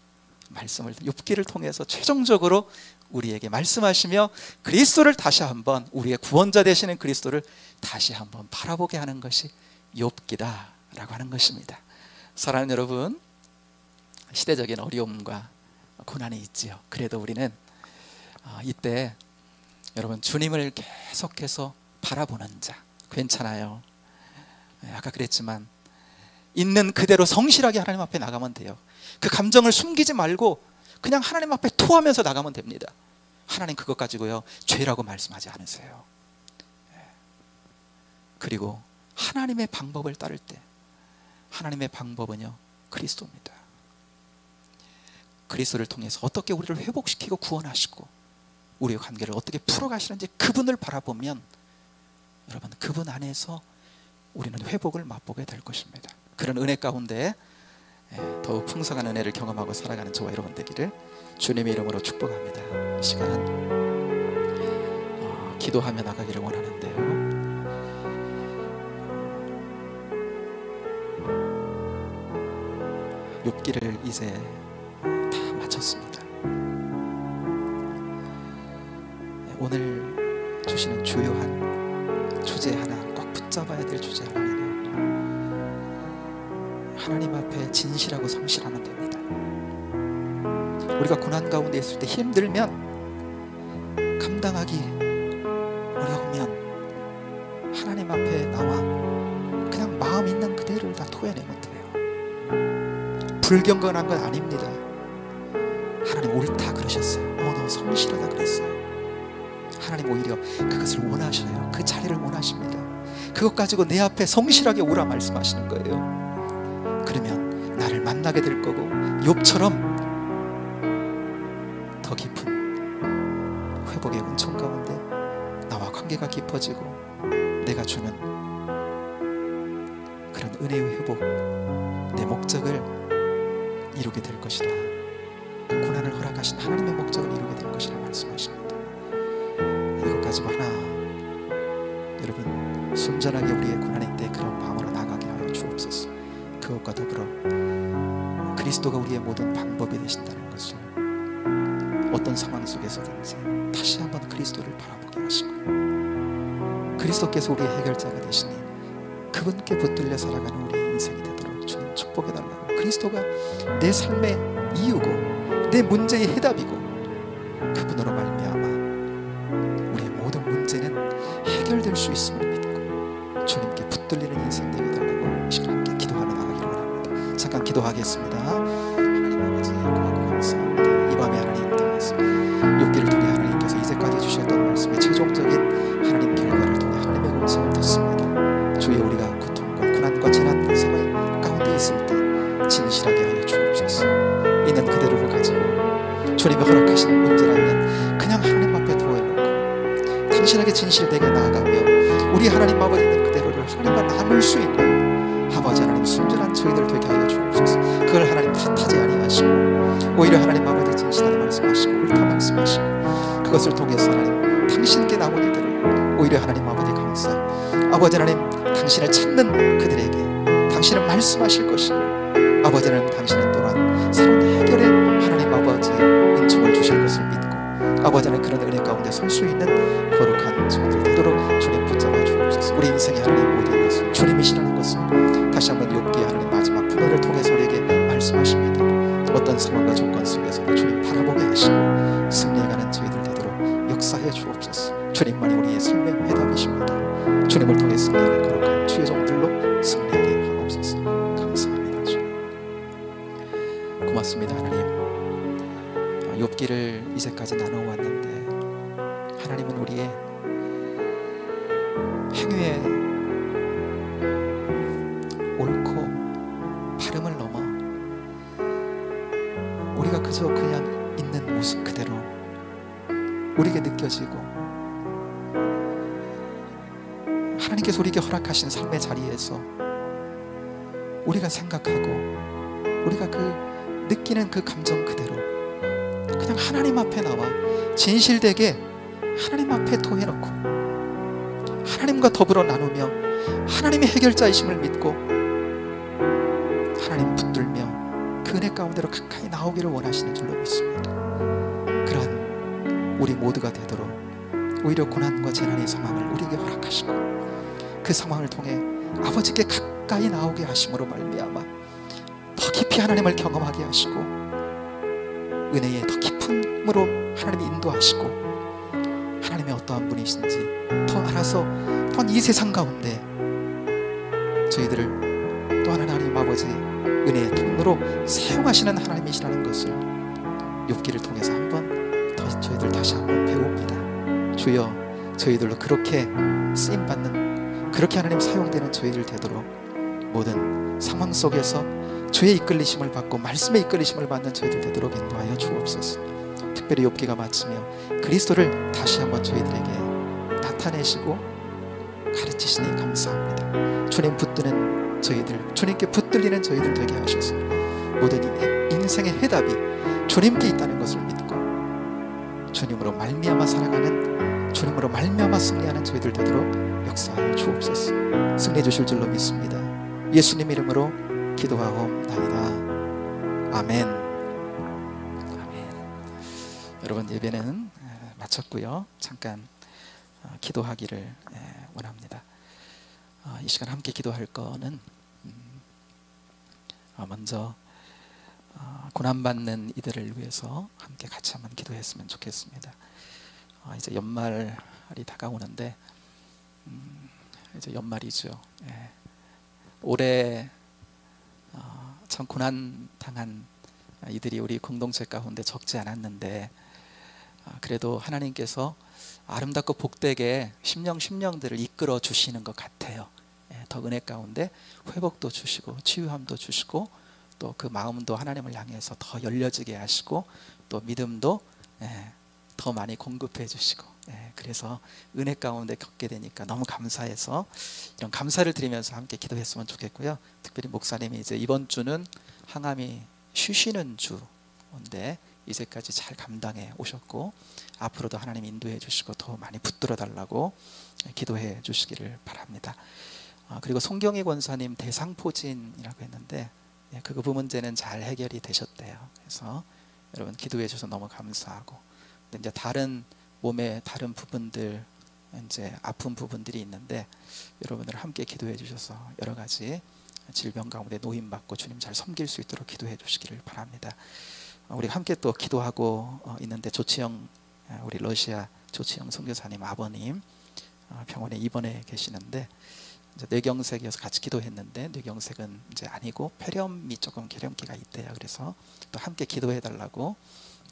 말씀을, 욥기를 통해서 최종적으로 우리에게 말씀하시며 그리스도를 다시 한번, 우리의 구원자 되시는 그리스도를 다시 한번 바라보게 하는 것이 욥기다라고 하는 것입니다. 사랑하는 여러분, 시대적인 어려움과 고난이 있지요. 그래도 우리는 이때 여러분 주님을 계속해서 바라보는 자, 괜찮아요. 아까 그랬지만 있는 그대로 성실하게 하나님 앞에 나가면 돼요. 그 감정을 숨기지 말고 그냥 하나님 앞에 토하면서 나가면 됩니다. 하나님 그것 가지고요 죄라고 말씀하지 않으세요. 그리고 하나님의 방법을 따를 때, 하나님의 방법은요 그리스도입니다. 그리스도를 통해서 어떻게 우리를 회복시키고 구원하시고 우리의 관계를 어떻게 풀어가시는지 그분을 바라보면 여러분 그분 안에서 우리는 회복을 맛보게 될 것입니다. 그런 은혜 가운데 더욱 풍성한 은혜를 경험하고 살아가는 저와 여러분 되기를 주님의 이름으로 축복합니다. 이 시간 기도하며 나가기를 원하는데요, 욥기를 이제 다 마쳤습니다. 오늘 주시는 주요한 주제 하나, 꼭 붙잡아야 될 주제 하나는요, 하나님 앞에 진실하고 성실하면 됩니다. 우리가 고난 가운데 있을 때 힘들면, 감당하기 어려우면 하나님 앞에 나와 그냥 마음 있는 그대로를 다 토해내면 돼요. 불경건한 건 아닙니다. 하나님 옳다 그러셨어요. 너 성실하다 그랬어요. 하나님 오히려 그것을 원하셔요. 그 자리를 원하십니다. 그것 가지고 내 앞에 성실하게 오라 말씀하시는 거예요. 그러면 나를 만나게 될 거고, 욥처럼 더 깊은 회복의 은총 가운데 나와 관계가 깊어지고 내가 주는 그런 은혜의 회복, 내 목적을 이루게 될 것이다. 고난을 허락하신 하나님의 목적을 이루게 될 것이라 말씀하십니다. 이것 가지고 하나 여러분 순전하게 우리의 고난의 때 그런 마음으로 나가게 하여 주옵소서. 그것과 더불어 그리스도가 우리의 모든 방법이 되신다는 것을 어떤 상황 속에서든지 다시 한번 그리스도를 바라보게 하시고, 그리스도께서 우리의 해결자가 되시니 그분께 붙들려 살아가는 우리의 인생이 되도록 주님 축복해달라고, 그리스도가 내 삶의 이유고 내 문제의 해답이고 그분으로 말미암아 우리의 모든 문제는 해결될 수 있음을 믿고 주님께 붙들리는 인생 되게 달라고 이 시간 함께 기도하며 나가기를 원합니다. 잠깐 기도하겠습니다. 하나님 아버지 고맙고 감사합니다. 이 밤에 하나님 통해서 욥기를 통해 하나님께서 이제까지 주셨던 말씀의 최종적인 하나님 결과를 통해 하나님의 음성을 듣습니다. 주여 우리가 고통과 고난과 재난 상황 가운데 있을 때 진실하게 하여 주옵소서. 있는 그대로를 가지고 주님이 허락하신 문제라면 그냥 하나님 앞에 두어놓고 당신에게 진실되게 나아가며 우리 하나님 아버지 있는 그대로를 하나님과 나눌 수 있는 아버지 하나님 순전한 저희들 되게 하여 주옵소서. 그걸 하나님 탓하지 아니하시고 오히려 하나님 아버지 진실하게 말씀하시고 옳다 말씀하시고 그것을 통해서 하나님 당신께 나온 이들을 오히려 하나님 아버지 감사, 아버지 하나님 당신을 찾는 그들에게 당신은 말씀하실 것이고 아버지 하나님 당신은 또한 새로운 해결의 하나님 아버지 은총을 주실 것을 믿고 아버지 하나님 그런 은혜 가운데 설 수 있는 거룩한 저들 되도록 주님 붙잡아 주옵소서. 우리 인생의 하나님 모든 것을 주님이시라는 것을 다시 한번 욥기의 하나님 마지막 분노를 통해서 우리에게 말씀하십니다. 어떤 상황과 조건 속에서도 주님 바라보게 하시고 승리해가는 저희들 되도록 역사해 주옵소서. 주님만이 우리의 삶의 해답이십니다. 주님을 통해 승리하는 거룩한 주의 종들로 승리하게 하옵소서. 감사합니다. 주님 고맙습니다. 하나님 욥기를 이제까지 나눠왔는데 하나님은 우리의 행위의 옳고 바름을 넘어 우리가 그저 그냥 있는 모습 그대로 우리에게 느껴지고 하나님께서 우리에게 허락하신 삶의 자리에서 우리가 생각하고 우리가 그 느끼는 그 감정 그대로 그냥 하나님 앞에 나와 진실되게 하나님 앞에 토해놓고 하나님과 더불어 나누며 하나님의 해결자이심을 믿고 하나님 붙들며 그 은혜 가운데로 가까이 나오기를 원하시는 줄로 믿습니다. 그러한 우리 모두가 되도록 오히려 고난과 재난의 상황을 우리에게 허락하시고 그 상황을 통해 아버지께 가까이 나오게 하심으로 말미암아 더 깊이 하나님을 경험하게 하시고 은혜의 더 깊음으로 하나님이 인도하시고 하나님의 어떠한 분이신지 더 알아서 또한 이 세상 가운데 저희들을 또한 하나님 아버지 은혜의 통로로 사용하시는 하나님이시라는 것을 욥기를 통해서 한번 더 저희들 다시 한번 배웁니다. 주여, 저희들로 그렇게 쓰임받는, 그렇게 하나님 사용되는 저희들 되도록 모든 상황 속에서 주의 이끌리심을 받고 말씀의 이끌리심을 받는 저희들 되도록 인도하여 주옵소서. 특별히 욥기가 마치며 그리스도를 다시 한번 저희들에게 나타내시고 가르치시니 감사합니다. 주님 붙드는 저희들, 주님께 붙들리는 저희들 되게 하셔서 모든 인생의 해답이 주님께 있다는 것을 믿고 주님으로 말미암아 살아가는, 주님으로 말미암아 승리하는 저희들 되도록 역사하여 주옵소서. 승리해 주실 줄로 믿습니다. 예수님 이름으로 기도하옵나이다. 아멘. 아멘. 여러분, 예배는 마쳤고요. 잠깐 기도하기를 원합니다. 이 시간 함께 기도할 거는 먼저 고난받는 이들을 위해서 함께 같이 한번 기도했으면 좋겠습니다. 이제 연말이 다가오는데 이제 연말이죠. 올해 참 고난 당한 이들이 우리 공동체 가운데 적지 않았는데 그래도 하나님께서 아름답고 복되게 심령들을 이끌어 주시는 것 같아요. 더 은혜 가운데 회복도 주시고 치유함도 주시고 또 그 마음도 하나님을 향해서 더 열려지게 하시고 또 믿음도 더 많이 공급해 주시고, 그래서 은혜 가운데 겪게 되니까 너무 감사해서 이런 감사를 드리면서 함께 기도했으면 좋겠고요. 특별히 목사님이 이제 이번 주는 항암이 쉬시는 주인데 이제까지 잘 감당해 오셨고 앞으로도 하나님 인도해 주시고 더 많이 붙들어 달라고 기도해 주시기를 바랍니다. 그리고 송경희 권사님 대상포진이라고 했는데 그 문제는 잘 해결이 되셨대요. 그래서 여러분 기도해 주셔서 너무 감사하고, 근데 이제 다른 몸의 다른 부분들, 이제 아픈 부분들이 있는데 여러분들 함께 기도해 주셔서 여러 가지 질병 가운데 노임받고 주님 잘 섬길 수 있도록 기도해 주시기를 바랍니다. 우리 함께 또 기도하고 있는데 조치영, 우리 러시아 조치영 선교사님 아버님 병원에 입원해 계시는데 이제 뇌경색이어서 같이 기도했는데 뇌경색은 이제 아니고 폐렴이 조금 폐렴기가 있대요. 그래서 또 함께 기도해 달라고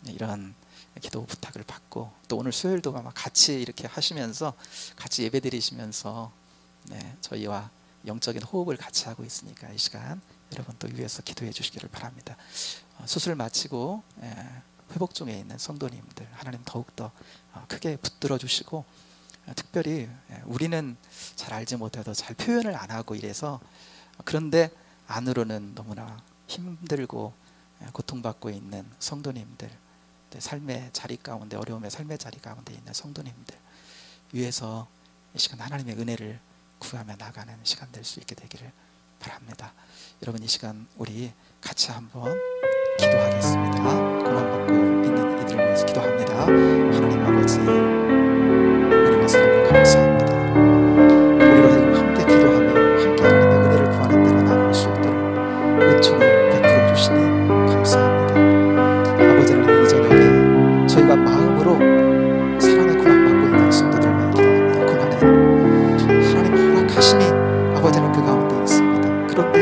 이런 기도 부탁을 받고, 또 오늘 수요일도 아마 같이 이렇게 하시면서 같이 예배 드리시면서 저희와 영적인 호흡을 같이 하고 있으니까 이 시간 여러분 또 위해서 기도해 주시기를 바랍니다. 수술 마치고 회복 중에 있는 성도님들 하나님 더욱더 크게 붙들어 주시고, 특별히 우리는 잘 알지 못해도 잘 표현을 안 하고 이래서, 그런데 안으로는 너무나 힘들고 고통받고 있는 성도님들, 삶의 자리 가운데, 어려움의 삶의 자리 가운데 있는 성도님들 위해서 이 시간 하나님의 은혜를 구하며 나가는 시간 될 수 있게 되기를 바랍니다. 여러분 이 시간 우리 같이 한번 기도하겠습니다. 고난받고 있는 이들을 위해서 기도합니다. 하나님 아버지, 은혜와 사랑을 감사합니다. 우리로 하여금 함께 기도하며 함께 하나님의 은혜를 구하는 데로 나아갈 수 있도록 은총을 베풀어 주시니 감사합니다. 아버지 하나님, 이 저녁에 저희가 마음으로 사랑의 고난받고 있는 성도들만 기도합니다. 고난은 하나님 허락하심이 아버지는 그 가운데 있습니다. 그런데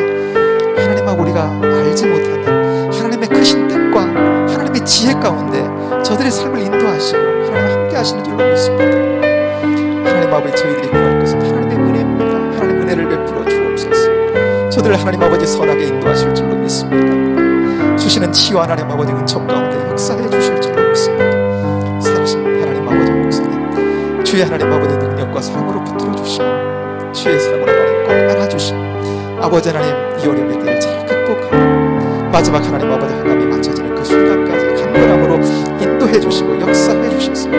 하나님하고 우리가 알지 못하는 하나님의 크신 뜻과 하나님의 지혜 가운데 저들의 삶을 인도하시고 하나님 함께 하시는 줄로 믿습니다. 하나님 아버지, 저희들이 구할 것은 하나님의 은혜입니다. 하나님 은혜를 베풀어 주옵소서. 저들을 하나님 아버지 선하게 인도하실 줄로 믿습니다. 주시는 치유 하나님 아버지 은총 가운데 역사해 주실 줄로 믿습니다. 살아신 하나님 아버지 목사님, 주의 하나님 아버지 능력과 사랑으로 붙들어 주시고 주의 사랑으로 하나님 꼭 안아주시고 아버지 하나님 이 어려움의 때를 잘 극복하고 마지막 하나님 아버지 하나님이 맞춰지는 그 순간까지 간절함으로 인도해 주시고 역사해 주셔서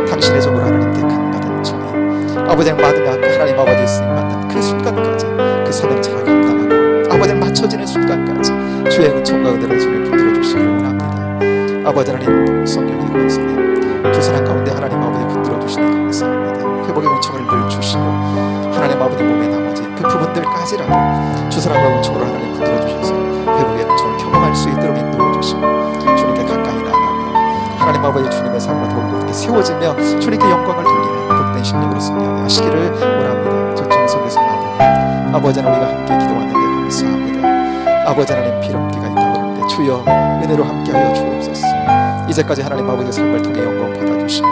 당신의 종으로 하나님 택한 받은 종이 아버지를 받으며 하나님 아버지 쓰임받는 그 순간까지 그 사명 잘 감당하고 아버지를 맞춰지는 순간까지 주의 은총과 은혜를 주님 붙들어 주시기를 원합니다. 아버지 하나님, 성령의 권세님 두 사람 가운데 하나님 아버지 붙들어 주시니 감사합니다. 회복의 은총을 늘 주시고 하나님 아버지 몸의 나머지 그 부분들까지라도 주 사람과 은총으로 하나님 붙들어 주셔서 회복의 은총을 경험할 수 있도록 인도해 주시고 주님께 가까이 나가며 하나님 아버지 주님의 삶으로 더욱더 세워지며 주님께 영광을 돌리는 복된 심령으로 승리하게 하시기를 원합니다. 저청성에서 아버지 하나님, 아버지 하나님 우리가 함께 기도하는데 감사합니다. 아버지 하나님, 비름기가 있다고 하는데 주여 은혜로 함께하여 주옵소서. 이제까지 하나님 아버지의 삶을 통해 영광 받아주시고,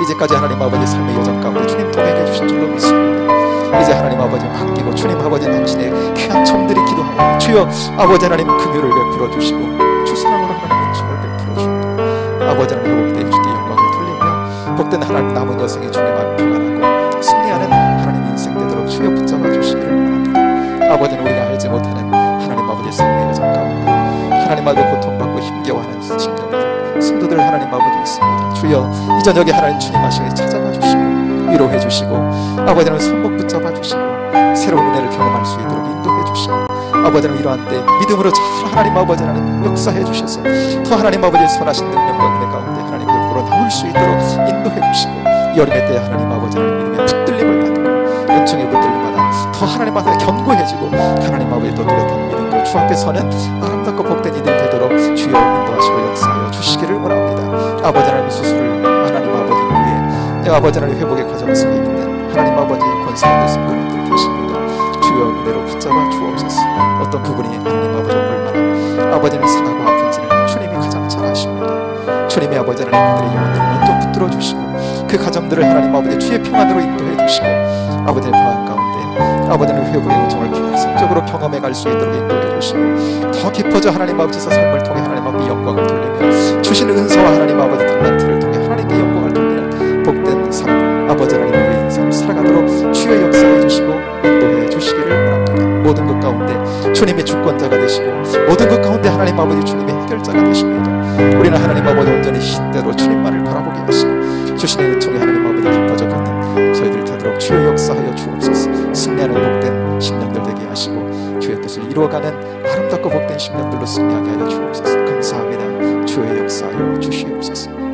이제까지 하나님 아버지의 삶의 여정 가운데 주님 동행해 주신 줄로 믿습니다. 이제 하나님 아버지 맡기고 주님 아버지 당신의 귀한 종들이 기도하오니 주여 아버지 하나님 긍휼을 베풀어 주시고 주 사랑으로 하나님 은총을 베풀어 주시고, 아버지 하나님 복된 주께 영광을 돌리며 복된 하나님 남은 여생이 주님 앞에 평안하고 승리하는 하나님 인생 되도록 주여 붙잡아 주시기를 바랍니다. 아버지는 우리가 알지 못하는 하나님 아버지의 삶의 여정 가운데 하나님 아버지 고통받고 힘겨워하는 친구들, 성도들 하나님 아버지 있습니다. 주여 이 저녁에 하나님 주님 하시게 찾아가 주시고 위로해 주시고, 아버지는 손목 붙잡아 주시고 새로운 은혜를 경험할 수 있도록 인도해 주시고, 아버지는 이러한 때 믿음으로 잘 하나님 아버지 하나님 역사해 주셔서 더 하나님 아버지의 선하신 능력과 은혜 가운데 하나님 옆으로 나올 수 있도록 인도해 주시고, 이 어림의 때에 하나님 아버지 하나님 믿음의 붙들림을 받고 은총의 붙들림마다 더 하나님 앞에 견고해지고 하나님 아버지의 더 뚜렷한 믿음으로 주 앞에 서는 아름답고 복된 이들 되도록 주여 인도하시고 역사하여 주시기를 원합니다. 아버지 하나님 수술을 하나님 아버지 위해 아버지 하나님 회복의 과정 속에 있는 하나님 아버지의 권세가 되신 분들 계십니다. 주여 은혜로 붙잡아 주옵소서. 어떤 부분이 하나님 아버지 얼마나 아버지는 상하고 아픈지는 주님이 가장 잘 아십니다. 주님이 아버지 하나님 그들의 영혼들을 먼저 붙들어 주시고 그 가정들을 하나님 아버지 주의 평안으로 인도해 주시고, 아버지의 평안 가운데 아버지는 회복의 은총을 계속적으로 경험해 갈 수 있도록 인도해 주시고, 더 깊어져 하나님 아버지에서 삶을 통해 하나님 앞에 영광을 돌리며 주시는 은사와 하나님 아버지 탤런트를 통해 하나님께 영광을 돌리는 복된 삶, 아버지 하나님의 인생을 살아가도록 주의 역사해 주시고 인도해 주시기를 바랍니다. 모든 것 가운데 주님의 주권자가 되시고 모든 것 가운데 하나님 아버지 주님의 해결자가 되십니다. 우리는 하나님 아버지 온전히 신대로 주님만을 바라보게 하시고 주시는 은총에 하나님 아버지 깊어져 가는 저희들 되도록 주의 역사하여 주옵소서. 승리하는 복된 심령들 되게 하시고 주의 뜻을 이루어가는 아름답고 복된 심령들로 승리하게 하여 주옵소서. 감사합니다. 주의 역사하여 주시옵소서.